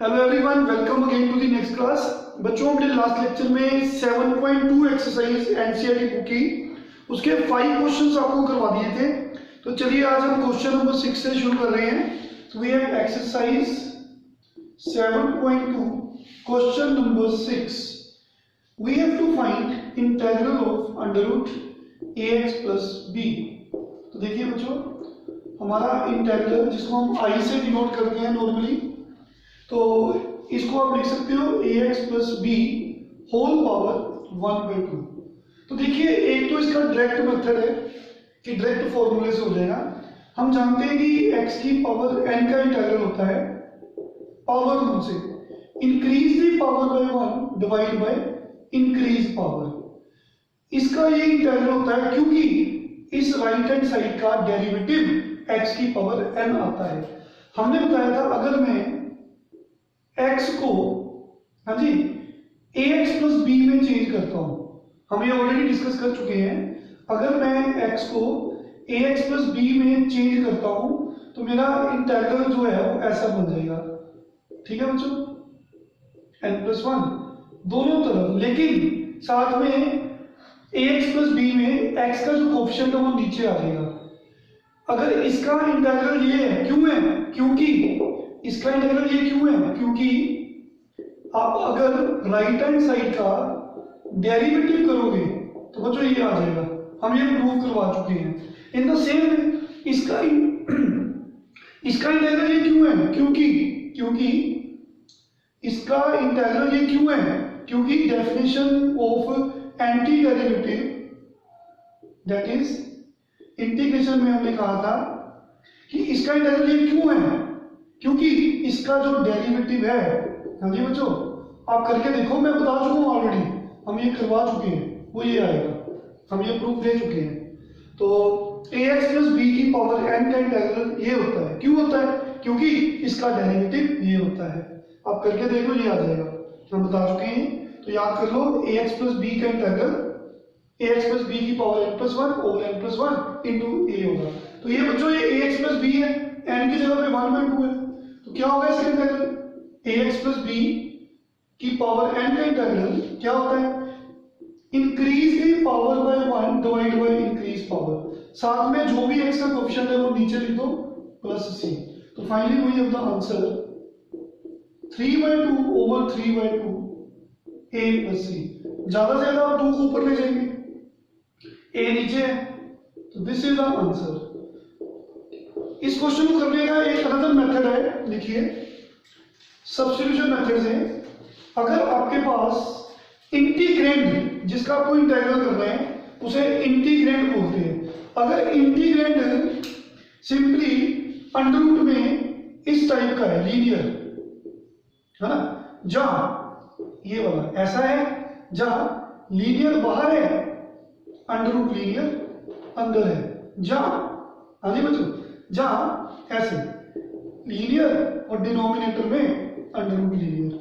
Hello everyone, welcome again to the next class. बच्चों, हमने last lecture में 7.2 exercise NCERT book की उसके 5 क्वेश्चंस आपको करवा दिए थे। तो चलिए आज हम क्वेश्चन नंबर 6 से शुरू कर रहे हैं। तो we have exercise 7.2 question number 6। We have to find integral of under root ax plus b। तो देखिए बच्चों, हमारा इंटीग्रल जिसको हम आई से डिनोट करते हैं नॉर्मली, तो इसको आप लिख सकते हो ax plus B whole power 1/2। तो देखिए, एक तो इसका डायरेक्ट मेथड है कि डायरेक्ट फॉर्मूले से हो जाएगा। हम जानते हैं कि x की पावर n का इंटीग्रल होता है पावर रूल से, increase the power by 1 divide by increase power. इसका ये इंटीग्रल होता है क्योंकि इस राइट हैंड साइड का डेरिवेटिव x की पावर n आता है। हमने बताया था अगर मैं x को ax प्लस b में चेंज करता हूं, हम ये ऑलरेडी डिस्कस कर चुके हैं। अगर मैं x को ax प्लस b में चेंज करता हूं तो मेरा इंटीग्रल जो है वो ऐसा बन जाएगा। ठीक है बच्चों, n प्लस 1 दोनों तरफ, लेकिन साथ में ax प्लस b में x का जो कोफिशिएंट है वो नीचे आ जाएगा। अगर इसका इंटीग्रल ये है, क्यों है? क्योंकि इसका इंटीग्रल ये क्यों है? क्योंकि आप अगर राइट हैंड साइड का डेरिवेटिव करोगे तो बच्चों ये आ जाएगा। हम ये प्रूव करवा चुके हैं। इन द सेम इसका इंटीग्रल ये क्यों है? क्योंकि इसका इंटीग्रल ये क्यों है? क्योंकि definition of anti derivative, that is integration में हमने कहा था कि इसका इंटीग्रल ये क्यों है? क्योंकि इसका जो डेरिवेटिव है, हाँ जी बच्चों, आप करके देखो, मैं बता चुका हूं ऑलरेडी, हम ये करवा चुके हैं, वो ये आएगा, हम ये प्रूफ दे चुके हैं। तो ax प्लस b की पावर n का इंटीग्रल ये होता है। क्यों होता है? क्योंकि इसका डेरिवेटिव ये होता है। आप करके देखो, ये आ जाएगा, हम बता चुके हैं। तो याद कर लो, ax प्लस b का इंटीग्रल ax प्लस b की power n plus 1 over n plus 1 into a होगा। तो ये बच्चों ये ax प्लस b है, n की जगह पे 1/2 है, तो क्या होगा इसका इंटीग्रल? ax प्लस b की पावर n का इंटीग्रल क्या होता है? Increase the power by 1 divide by increase power. साथ में जो भी x का कोफिशिएंट है वो नीचे लिख दो प्लस c। तो finally we have the answer 3/2 over 3/2 a plus c। ज्यादा से ज्यादा आप 2 को ऊपर ले जाएंगे, a नीचे है, तो दिस इज द आंसर। इस क्वेश्चन को करने का एक अनदर मेथड है, देखिए सब्स्टिट्यूशन मेथड से। अगर आपके पास इंटीग्रैंड, जिसका आपको इंटीग्रल करना है, उसे इंटीग्रैंड बोलते हैं। अगर इंटीग्रैंड सिंपली अंडर रूट में इस टाइप का है, लीनियर है ना, जहां ये वाला ऐसा है, जहां लीनियर बाहर है, अंडर रूट लीनियर अंदर है, जहां, हाँ जी बच्चों, जहां ऐसे लीनियर और डिनोमिनेटर में अंडर रूट लीनियर।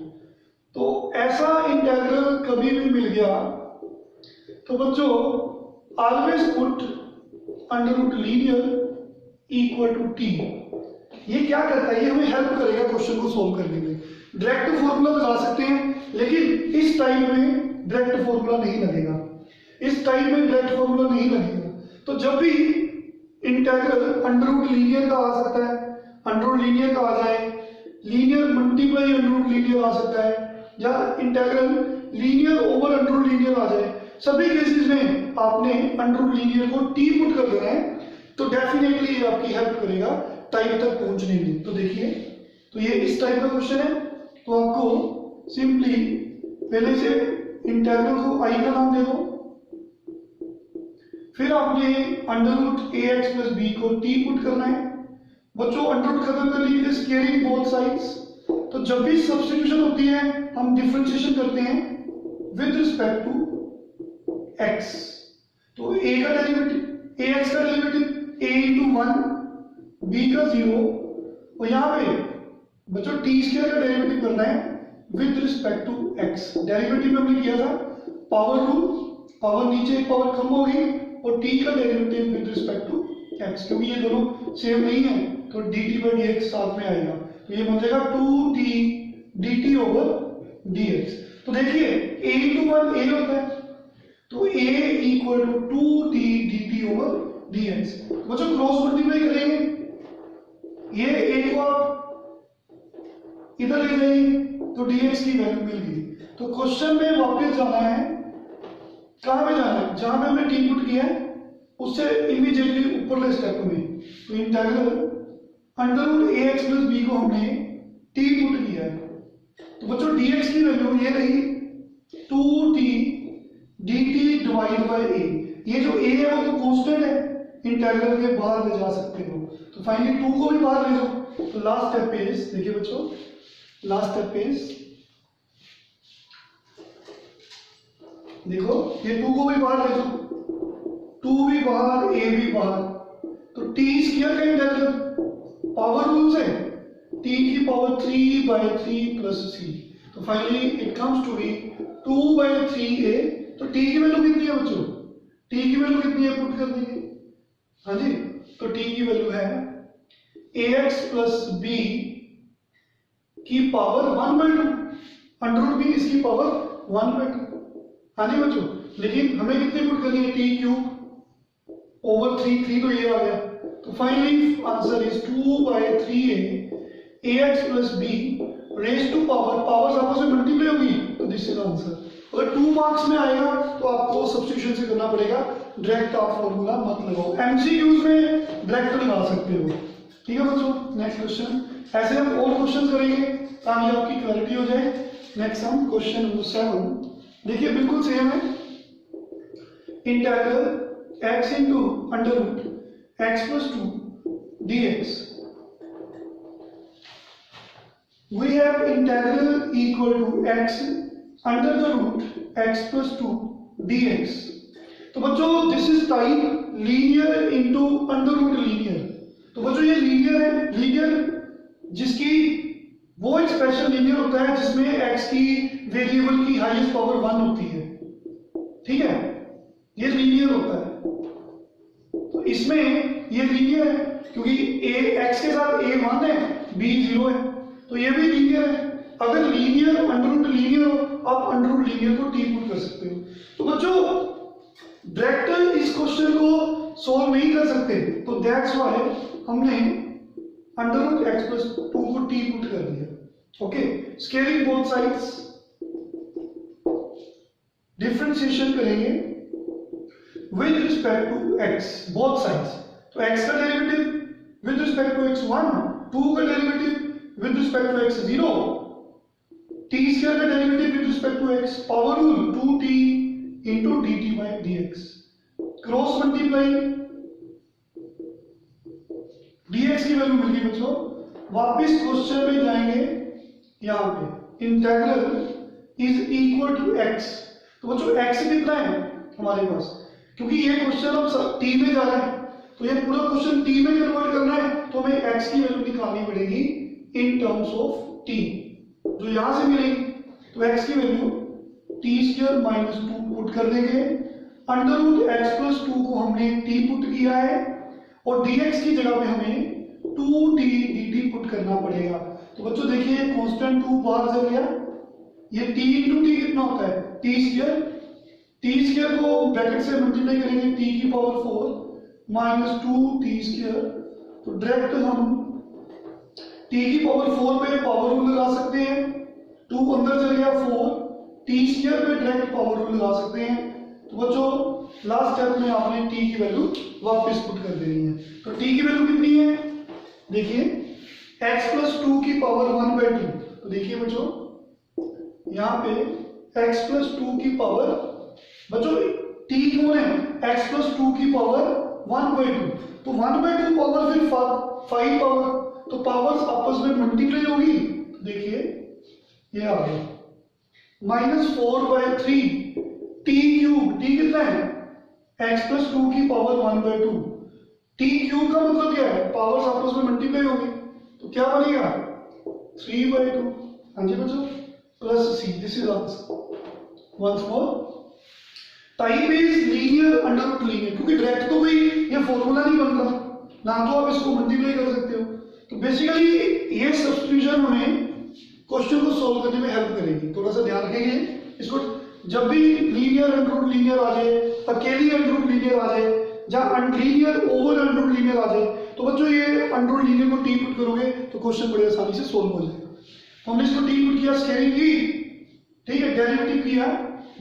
तो ऐसा इंटीग्रल कभी भी मिल गया तो बच्चों always put under root linear equal to t. ये क्या करता है? ये हमें हेल्प करेगा क्वेश्चन को सोल्व करने में। डायरेक्ट फॉर्मूला लगा सकते हैं, लेकिन इस टाइप में डायरेक्ट फॉर्मूला नहीं लगेगा, इस टाइप में डायरेक्ट फॉर्मूला नहीं लगेगा। तो जब भी इंटीग्रल अंडर रूट लीनियर का आ सकता है, अंडर रूट लीनियर का आ जाए, linear multiply under root linear आ सकता है, या integral linear over under root linear आ जाए, सभी केसेस में आपने अंडर रूट लीनियर को टी पुट कर देना है। तो डेफिनेटली ये आपकी हेल्प करेगा टाइप तक पहुंचने में। तो देखिए, तो ये इस टाइप का क्वेश्चन है, तो आपको सिंपली पहले से इंटीग्रल को आई का नाम दे दो, फिर आपने under root ax plus b को t पुट करना है। बच्चों अंडर रूट खत्म कर लीजिए, स्क्वायरिंग बोथ साइड्स। तो जब भी सब्स्टिट्यूशन होती है हम डिफरेंशिएशन करते हैं विद रिस्पेक्ट टू x। तो a का डेरिवेटिव, ax का डेरिवेटिव a इंटू 1, b का 0, और यहाँ पे बच्चों t स्क्वायर का डेरिवेटिव करना है with respect to x। Derivative में हमने किया था पावर रूल, पावर नीचे एक पावर कम होगी, और t का derivative with respect to x, क्योंकि ये दोनों सेम नहीं है तो dt by dx साथ में आएगा। तो ये बन जाएगा 2t देखिए a इंटू 1 a होता है, तो a equal to 2t dt over dx। बच्चों क्रॉस मल्टीप्लाई करेंगे, ये a को आप इधर ले जाइए तो dx की वैल्यू मिल गई। तो क्वेश्चन में वापस जाना है, कहां पे जाना है, जहां पे हमने t पुट किया है उससे इमीडिएटली ऊपरले स्टेप में। तो integral under root ax plus b को हमने t पुट किया है, तो बच्चों dx की वैल्यू ये रही 2t dt divide by a। ये जो a है वो तो कांस्टेंट है, इंटीग्रल के बाहर ले जा सकते हो, तो फाइनली 2 को भी बाहर ले जाओ। तो लास्ट स्टेप इज, देखिए बच्चों लास्ट स्टेप इज, देखो ये 2 को भी बाहर ले जाओ, 2 भी बाहर a भी बाहर, तो t स्क्वायर का इंटीग्रल पावर रूल से t की पावर 3 by 3 plus c, तो finally it comes to be 2 by 3a। तो t की वैल्यू कितनी है बच्चों, t की वैल्यू कितनी है पुट कर दीजिए। हाँ जी, तो t की वैल्यू है ax प्लस b की पावर 1/2, अंडर रूट b इसकी पावर 1/2। हाँ जी बच्चों, लेकिन हमें कितनी पुट करनी है, t क्यूब ओवर 3, 3 तो ये आ गया, तो finally answer is 2 by 3a ax plus b raise to power, powers आपस में मल्टीप्लाई होगी, तो दिस इज आंसर। अगर 2 मार्क्स में आएगा तो आपको सब्स्टिट्यूशन से करना पड़ेगा, डायरेक्ट आप फॉर्मूला मत लगाओ। एमसीक्यूज में डायरेक्ट लगा सकते हो। ठीक है बच्चों, नेक्स्ट क्वेश्चन, ऐसे हम और क्वेश्चन करेंगे ताकि आपकी क्लैरिटी हो जाए। नेक्स्ट हम क्वेश्चन नंबर 7, देखिए बिल्कुल सेम है, integral x into under root x plus 2 dx। We have integral equal to x under the root x plus 2 dx। तो बच्चों this is type linear into under root linear. तो बच्चों ये linear है, linear जिसकी वो expression linear होता है जिसमें x की वेरिएबल की हाईएस्ट पावर 1 होती है। ठीक है, ये लीनियर होता है, तो इसमें ये लीनियर है क्योंकि a x के साथ a 1 है b 0 है, तो ये भी लीनियर है। अगर लीनियर अंडर रूट लीनियर हो, आप अंडर रूट लीनियर को t पुट कर सकते हो। तो बच्चों डायरेक्ट इस क्वेश्चन को सॉल्व नहीं कर सकते, तो दैट्स व्हाई हमने अंडर रूट x प्लस 2 को t पुट कर दिया। Okay, scaling both sides, differentiation करेंगे with respect to x both sides. तो x का derivative with respect to x 1, 2 का derivative with respect to x 0, t square का derivative with respect to x, power rule 2t into dt by dx, cross multiply, dx की value मिल गई बच्चों। वापस question में जाएंगे, यहाँ पे integral is equal to x। तो बच्चों x कितना है हमारे पास, क्योंकि ये क्वेश्चन अब t में जा रहा है, तो ये पूरा क्वेश्चन t में कन्वर्ट करना है, तो हमें x की वैल्यू निकालनी पड़ेगी इन टर्म्स ऑफ t, जो यहां से मिलेगी। तो x की value t square minus 2 put कर देंगे, अंडर रूट x प्लस 2 को हमने t पुट किया है, और dx की जगह पे हमें 2t dt पुट करना पड़ेगा। तो बच्चों देखिए कांस्टेंट 2 बाहर चल गया, ये t इंटू टी कितना होता है, t स्क्वायर को ब्रैकेट से मल्टीप्लाई करेंगे t की पावर 4 माइनस 2t स्क्वायर, तो डायरेक्ट हम t की पावर 4 पे पावर रूल लगा सकते हैं, 2 अंदर चल गया 4, t स्क्वायर पे डायरेक्ट पावर रूल लगा सकते हैं। तो बच्चों लास्ट स्टेप में आपने t की वैल्यू वापस पुट कर देनी है। तो t की वैल्यू कितनी है, देखिए x प्लस 2 की पावर 1/2। तो देखिए बच्चों यहाँ पे x प्लस 2 की पावर, बच्चों t कौन है, x प्लस 2 की पावर 1/2, तो 1/2 पावर फिर 5 पावर, तो पावर्स आपस में मल्टीप्लाई होगी। तो देखिए ये आ गया -4/3 t क्यूब, t कितना है x प्लस 2 की पावर 1/2, t क्यूब का मतलब क्या है, पावर्स आपस में मल्टीप्लाई होगी, तो क्या बनेगा 3/2। हाँ जी बच्चों, plus c, this is answer. Once more, type is linear under root linear, क्योंकि डायरेक्ट तो कोई ये फॉर्मूला नहीं बन रहा, ना तो आप इसको मल्टीप्लाई कर सकते हो। तो बेसिकली ये सब्स्टिट्यूशन हमें क्वेश्चन को सॉल्व करने में हेल्प करेगी, थोड़ा सा ध्यान रखेंगे। इसको जब भी लीनियर अंडर लीनियर आ जाए, अकेली अंडर लीनियर आ जाए, या अनलीनियर ओवर अंडर लीनियर आ जाए, तो बच्चों ये अंडर लीनियर को टी पुट करोगे तो क्वेश्चन बड़े आसानी से सोल्व हो जाएगा। तो हमने इसको टी पुट किया, स्केलिंग की, ठीक है, डेरिवेटिव किया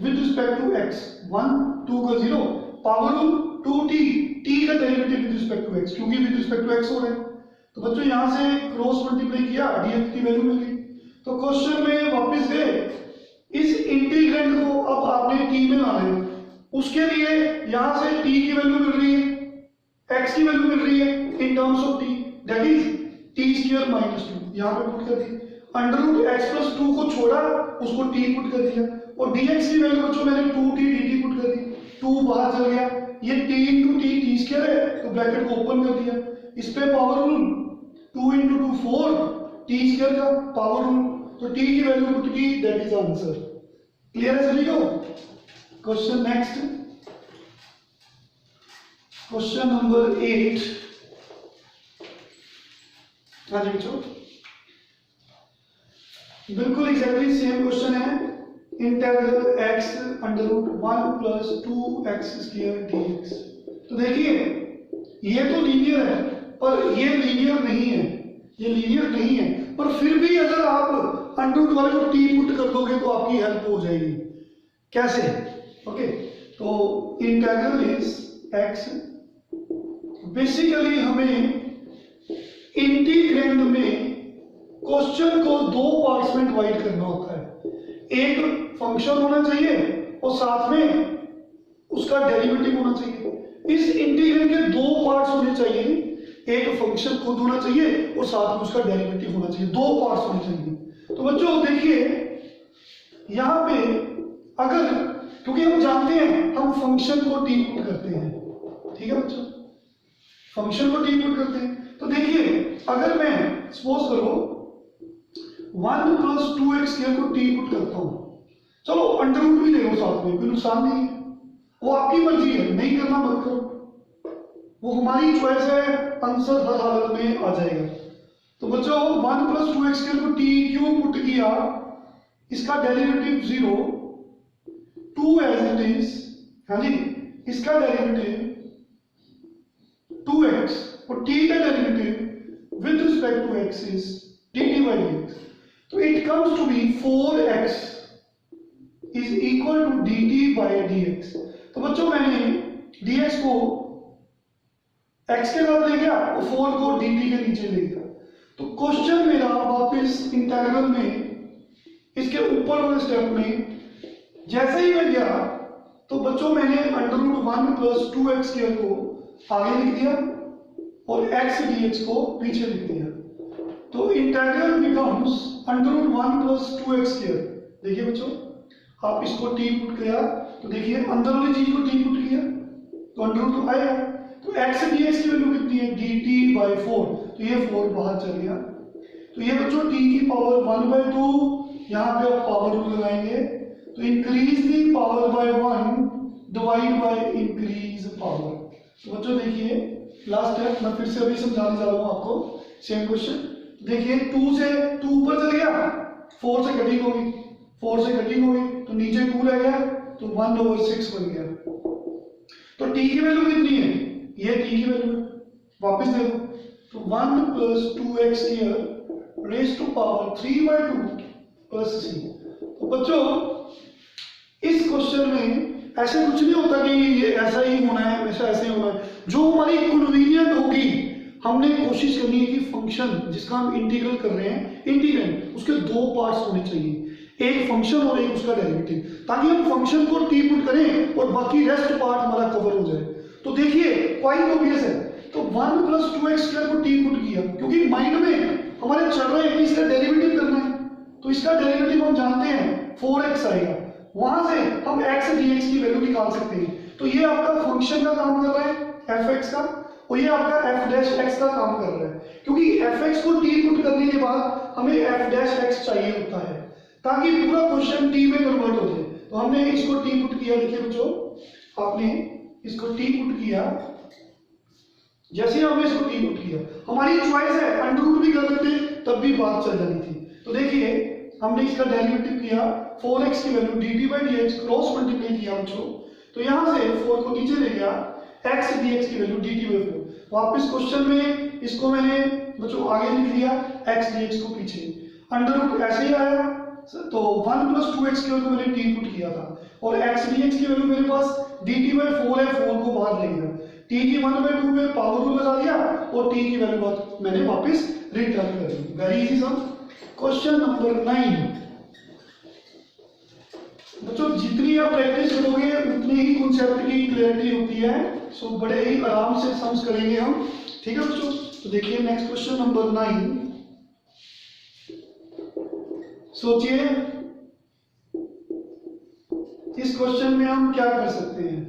विद रिस्पेक्ट टू एक्स, 1 2 का 0, पावर रूल 2t, t का derivative with respect to x, क्योंकि विद रिस्पेक्ट टू एक्स हो रहा है। तो बच्चों यहां से क्रॉस मल्टीप्लाई किया, dx की वैल्यू मिल गई। तो क्वेश्चन में वापस गए, इस इंटीग्रेंड को अब आपने t में लाना है, उसके लिए यहां से t की वैल्यू मिल रही है, x की वैल्यू मिल रही है in terms of t, that is t² - 2, यहां पे पुट कर दी। अंडर रूट x प्लस 2 को छोड़ा, उसको t पुट कर दिया, और dx की वैल्यू बच्चों मैंने 2t dt पुट कर दी, 2 बाहर चल गया, ये t इंटू टी t² है, तो ब्रैकेट को ओपन कर दिया, इस पे पावर रूल 2 इंटू 2 4, t² का पावर रूल, तो t की वैल्यू पुट की, दैट इज आंसर। क्लियर है सभी को? Question next, question number 8। हाँ जी बच्चों, बिल्कुल एग्जैक्टली सेम क्वेश्चन है, integral x under root 1 plus 2x² dx। तो देखिए ये तो लीनियर है, पर ये लीनियर नहीं है, ये लीनियर नहीं है, पर फिर भी अगर आप अंडर रूट वाले को t पुट कर दोगे तो आपकी हेल्प हो जाएगी। कैसे? ओके, तो इंटीग्रल इज x, बेसिकली हमें इंटीग्रेंड में क्वेश्चन को दो पार्ट्स में डिवाइड करना होता है, एक फंक्शन होना चाहिए और साथ में उसका डेरिवेटिव होना चाहिए। इस इंटीग्रल के दो पार्ट्स होने चाहिए, एक फंक्शन खुद होना चाहिए और साथ में उसका डेरिवेटिव होना चाहिए, दो पार्ट्स होने चाहिए। तो बच्चों देखिए यहां पे अगर, क्योंकि हम जानते हैं हम फंक्शन को टी पुट करते हैं, ठीक है बच्चों, फंक्शन को टी पुट करते हैं। तो देखिए अगर मैं सपोज करो 1 प्लस 2x² को टी पुट करता हूं, चलो अंडर रूट भी ले लो साथ में, कोई नुकसान नहीं है, वो आपकी मर्जी है, नहीं करना मत करो, वो हमारी चॉइस है, आंसर हर हालत में आ जाएगा। तो बच्चों 1 प्लस 2x² को टी क्यों पुट किया, इसका डेरिवेटिव 0, 2 एज इट इज, हाँ जी, इसका डेरिवेटिव 2x और t का derivative with respect to x is dt by dx। तो it comes to be 4x is equal to dt by dx। तो बच्चों मैंने dx को x के साथ ले गया और 4 को dt के नीचे ले गया। तो क्वेश्चन मेरा वापस इंटीग्रल में इसके ऊपर वाले स्टेप में जैसे ही मैं गया, तो बच्चों मैंने अंडर रूट 1 प्लस 2x² को आगे लिख दिया और x dx को पीछे लिख दिया। तो integral becomes under root 1 plus 2x²। देखिए बच्चों, आप इसको t पुट किया तो देखिए अंदर वाली चीज को t पुट किया तो अंडर रूट तो आएगा। तो x dx की वैल्यू कितनी है, dt by 4, तो ये 4 बाहर चल गया। तो ये बच्चों t की पावर 1/2, यहाँ पे आप पावर रूल लगाएंगे, तो increase the power by 1 divide by increase power. तो बच्चों देखिए लास्ट स्टेप मैं फिर से अभी समझाने जा रहा हूँ आपको, सेम क्वेश्चन। देखिए 2 से 2 ऊपर चल गया, 4 से कटिंग होगी, 4 से कटिंग होगी तो नीचे 2 रह गया, तो 1/6 बन गया। तो t की वैल्यू कितनी है, ये t की वैल्यू है, वापस देखो, तो 1 plus 2x² raise to power 3/2 plus c। तो बच्चों इस क्वेश्चन में ऐसे कुछ नहीं होता कि ये ऐसा ही होना है, वैसा ऐसे ही होना है, जो हमारी कन्वीनियंट होगी हमने कोशिश करनी है कि फंक्शन जिसका हम इंटीग्रल कर रहे हैं, इंटीग्रेंड, उसके दो पार्ट्स होने चाहिए, एक फंक्शन और एक उसका डेरिवेटिव, ताकि हम फंक्शन को टी पुट करें और बाकी रेस्ट पार्ट हमारा कवर हो जाए। तो देखिए क्वाइट ऑब्वियस है, तो 1 प्लस 2x² को टी पुट किया क्योंकि माइंड में हमारे चल रहा है कि इसका डेरिवेटिव करना है, तो इसका डेरिवेटिव हम जानते हैं 4x आएगा, वहां से हम x dx की वैल्यू निकाल सकते हैं। तो ये आपका फंक्शन का काम कर रहा है fx का, और ये आपका f' का काम कर रहा है, क्योंकि fx को t पुट करने के बाद हमें f' चाहिए होता है ताकि पूरा क्वेश्चन t में कन्वर्ट हो जाए। तो हमने इसको t पुट किया, देखिए बच्चों आपने इसको t पुट किया, जैसे हमने इसको t पुट किया, हमारी चॉइस है अंडर रूट भी कर देते तब भी बात चल जानी थी। तो देखिए हमने इसका डेरिवेटिव किया 4x की value dt by dx cross multiply किया बच्चों, तो यहां से 4 को नीचे ले गया, x dx की वैल्यू dt बाई 4। वापस क्वेश्चन में इसको मैंने बच्चों आगे लिख दिया, x dx को पीछे, अंडर रूट ऐसे ही आया, तो 1 प्लस 2x की वैल्यू मैंने t पुट किया था, और x dx की वैल्यू मेरे पास dt बाई 4 है, 4 को बाहर ले गया, t की 1/2 में पावर रूल लगा दिया और t की वैल्यू मैंने वापस रिटर्न कर दी। Very easy sum. Question number 9। बच्चों जितनी आप प्रैक्टिस करोगे उतनी ही कॉन्सेप्ट की क्लैरिटी होती है, सो बड़े ही आराम से सम्स करेंगे हम, ठीक है बच्चों। तो देखिए नेक्स्ट क्वेश्चन नंबर 9। सोचिए इस क्वेश्चन में हम क्या कर सकते हैं।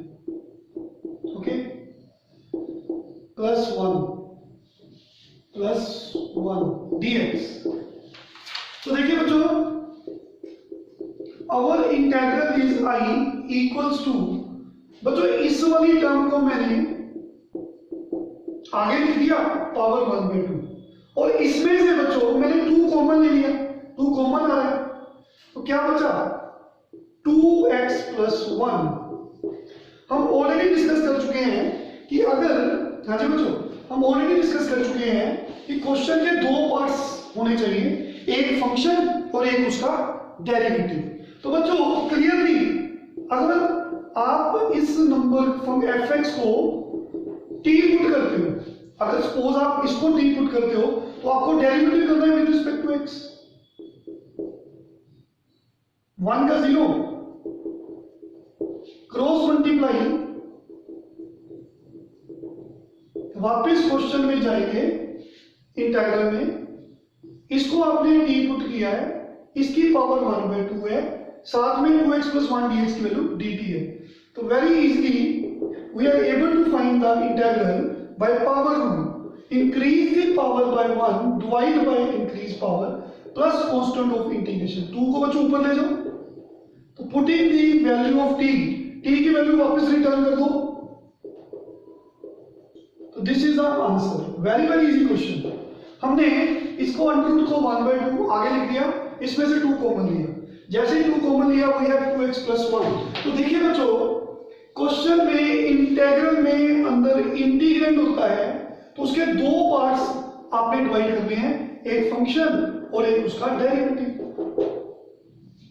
Okay, +1 dx। तो देखिए बच्चों, our integral is I equals to, बच्चों इस वाली टर्म को मैंने आगे लिख दिया पावर 1/2, और इसमें से बच्चों मैंने 2 कॉमन ले लिया, 2 कॉमन आ रहा है, तो क्या बचा 2x + 1। हम ऑलरेडी डिस्कस कर चुके हैं कि अगर, हाँ जी बच्चों, हम ऑलरेडी डिस्कस कर चुके हैं कि क्वेश्चन के 2 पार्ट्स होने चाहिए, एक फंक्शन और एक उसका डेरिवेटिव। तो बच्चों क्लियरली अगर आप इस नंबर fx को t पुट करते हो, अगर सपोज आप इसको t पुट करते हो, तो आपको डेरिवेटिव करना है विद रिस्पेक्ट टू x। 1 का 0 क्रॉस मल्टीप्लाई, वापस क्वेश्चन में जाएंगे इंटीग्रल में, इसको आपने t पुट किया है, इसकी पावर 1/2 है, साथ में 2x + 1 dx की वैल्यू dt है। तो very easily we are able to find the integral by power rule. Increase the power by 1 divide by increase power plus constant of integration. 2 को बच्चों ऊपर ले जाओ, तो putting the value of t की value वापस रिटर्न कर दो, तो this is the answer. Very very easy question. हमने इसको अंडर रूट को 1/2 आगे लिख दिया, इसमें से 2 कॉमन लिया, जैसे ही 2 कॉमन लिया वी हैव 2x + 1। तो देखिए बच्चों क्वेश्चन में इंटीग्रल में अंदर इंटीग्रेंड होता है, तो उसके 2 पार्ट्स आपने डिवाइड करने हैं, एक फंक्शन और एक उसका डेरिवेटिव।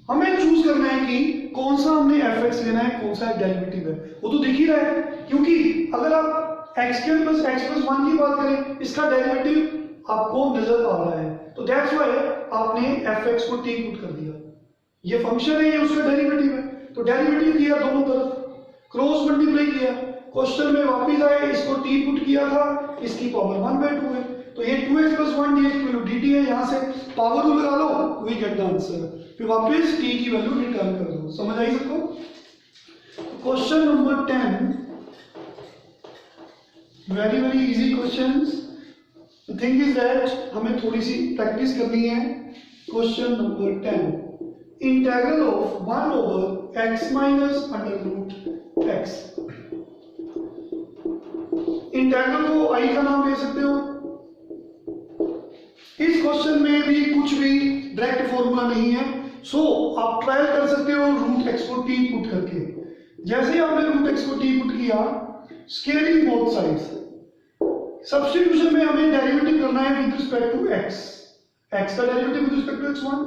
हमें चूज करना है कि कौन सा हमने fx लेना है, कौन सा डेरिवेटिव है, वो तो दिख ही रहा है, क्योंकि अगर आप x² + x + 1 की बात करें, इसका डेरिवेटिव आपको नजर आ रहा है, तो दैट्स व्हाई आपने fx को t पुट कर दिया। ये फंक्शन है, ये उसका डेरिवेटिव है, तो डेरिवेटिव किया दोनों तरफ, क्रॉस मल्टीप्लाई किया, क्वेश्चन में वापस आए, इसको t पुट किया था, इसकी पावर 1/2 है, तो ये 2x + 1 dx की वैल्यू dt है, यहां से पावर रूल लगा लो, वी गेट द आंसर। फिर वापस t की वैल्यू रिटर्न कर दो। समझ आई सबको? Question number 10, very very easy questions. The thing is that हमें थोड़ी सी प्रैक्टिस करनी है। Question number 10, integral of 1/x - √x। Integral को i का नाम दे सकते हो। इस क्वेश्चन में भी कुछ भी डायरेक्ट फॉर्मूला नहीं है, सो आप ट्रायल कर सकते हो √x को t पुट करके। जैसे ही आपने √x को t पुट किया, स्केलिंग बोथ साइड्स, सब्स्टिट्यूशन में हमें डेरिवेटिव करना है with respect to x। x का derivative with respect to x1,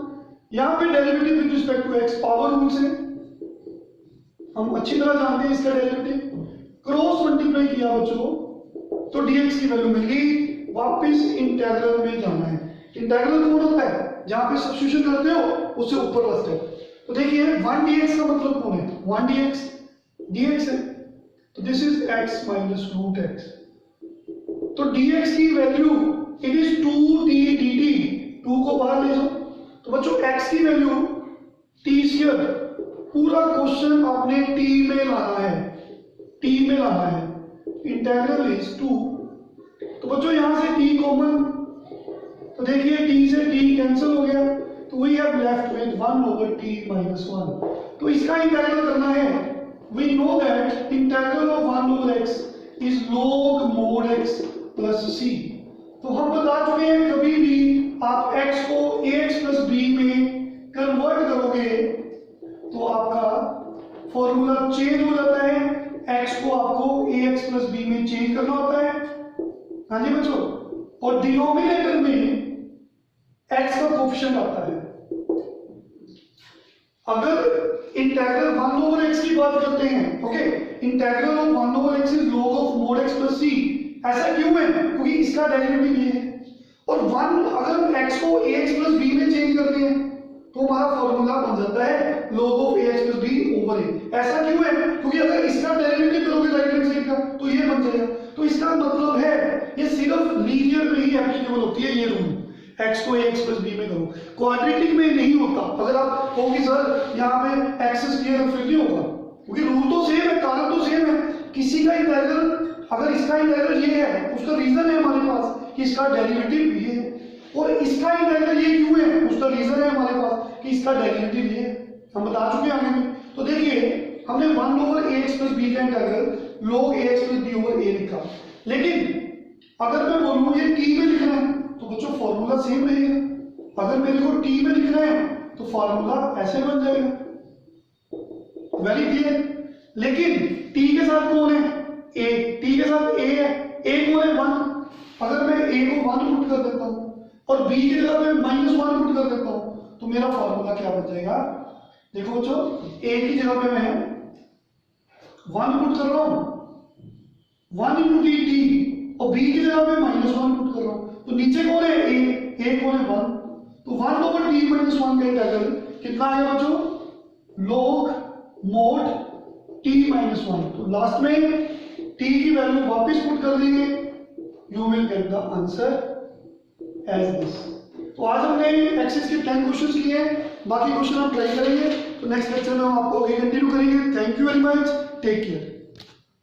यहां पे derivative with respect to x power rule से हम अच्छी तरह जानते हैं इसका डेरिवेटिव। क्रॉस मल्टीप्लाई किया बच्चों, तो dx की वैल्यू मिल गई। वापस इंटीग्रल में जाना है। इंटीग्रल कौन होता है? जहां पे सब्स्टिट्यूशन करते हो उससे ऊपर का स्टेप। तो देखिए 1 dx का मतलब कौन है? 1 dx है, तो दिस इज x - √x। तो dx की value it is 2t dt, 2 को बाहर ले जाओ, तो बच्चों x की वैल्यू t²। पूरा क्वेश्चन आपने t में लाना है, t में लाना है। इंटीग्रल इज 2, तो बच्चों यहां से t कॉमन, तो देखिए t से t कैंसिल हो गया, तो we have left with 1/t - 1। तो इसका इंटीग्रल करना है। We know that integral of 1/x is log mod x + c। तो हम बता चुके हैं कभी भी आप x को ax + b में डिनोमिनेटर में x का कोफिशिएंट आता है। अगर इंटीग्रल 1 ओवर x की बात करते हैं, okay, integral of 1 over x is log of mod x plus c। ऐसा क्यों है? क्योंकि इसका डेरिवेटिव ये है, और 1 अगर हम x को ax प्लस b में चेंज करते हैं तो हमारा फॉर्मूला बन जाता है log of ax plus b over a। ऐसा क्यों है? क्योंकि अगर इसका डेरिवेटिव करोगे राइट हैंड साइड का तो ये बन जाएगा। तो इसका मतलब है ये सिर्फ लीनियर में ही एप्लीकेबल होती है ये रूल, x को ax प्लस b में करो, क्वाड्रेटिक में नहीं होता। अगर आप कहोगे सर यहाँ पे x स्क्वायर फिर नहीं होगा, क्योंकि रूल तो सेम है, कारण तो सेम है। किसी का इंटीग्रल, अगर इसका इंटीग्रल ये है उसका रीजन है हमारे पास कि इसका डेरिवेटिव ये है, और इसका इंटीग्रल ये क्यों है उसका रीजन है हमारे पास कि इसका डेरिवेटिव ये है। हम बता चुके हैं आगे में। तो देखिए हमने 1 ओवर ax प्लस b का integral log ax plus b over a लिखा, लेकिन अगर मैं बोलूँ ये t में लिखना है तो बच्चों फॉर्मूला सेम रहेगा। अगर मेरे को t में लिखना है तो फॉर्मूला ऐसे बन जाएगा, वेरी क्लियर। लेकिन t के साथ कौन है? a, t के साथ a है, a कौन है? 1। अगर मैं a को 1 पुट कर देता हूँ और b की जगह मैं -1 पुट कर देता हूँ तो मेरा फॉर्मूला क्या बन जाएगा? देखो बच्चों, a की जगह पे मैं 1 पुट कर रहा हूँ 1 इंटू टी, और b की जगह पे -1 पुट कर रहा हूँ, तो नीचे कौन है? a कौन है? 1। तो 1 ओवर t माइनस 1 का इंटीग्रल कितना आएगा बच्चों? log mod t minus 1। तो लास्ट में t की वैल्यू वापस पुट कर देंगे, you will get the answer as this. तो आज हमने एक्सेस के 10 क्वेश्चंस किए हैं, बाकी क्वेश्चन हम ट्राई करेंगे। तो नेक्स्ट लेक्चर में हम आपको आगे कंटिन्यू करेंगे। Thank you very much, take care.